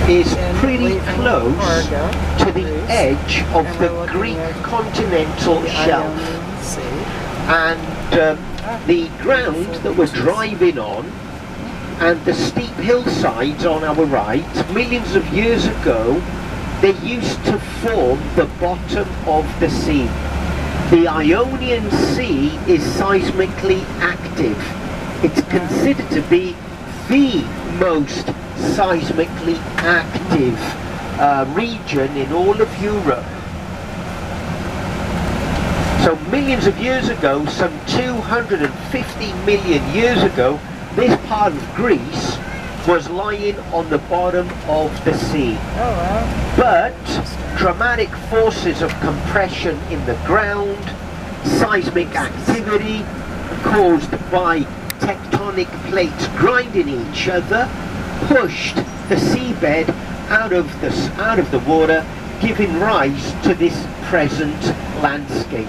is pretty close to the edge of the Greek continental shelf. And the ground that we're driving on and the steep hillsides on our right, millions of years ago, they used to form the bottom of the sea. The Ionian Sea is seismically active. It's considered to be the most seismically active region in all of Europe. So millions of years ago, some 250 million years ago, this part of Greece was lying on the bottom of the sea. Oh, wow. But dramatic forces of compression in the ground, seismic activity caused by tectonic plates grinding each other, pushed the seabed out of the water, giving rise to this present landscape.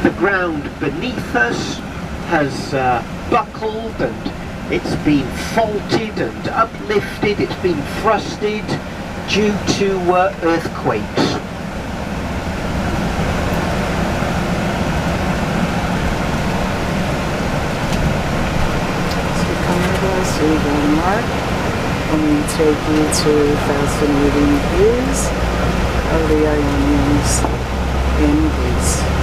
The ground beneath us has buckled, and it's been faulted and uplifted, it's been thrusted due to earthquakes. So come with us, we go mark, and we take you to fascinating views of the Ionians in Greece.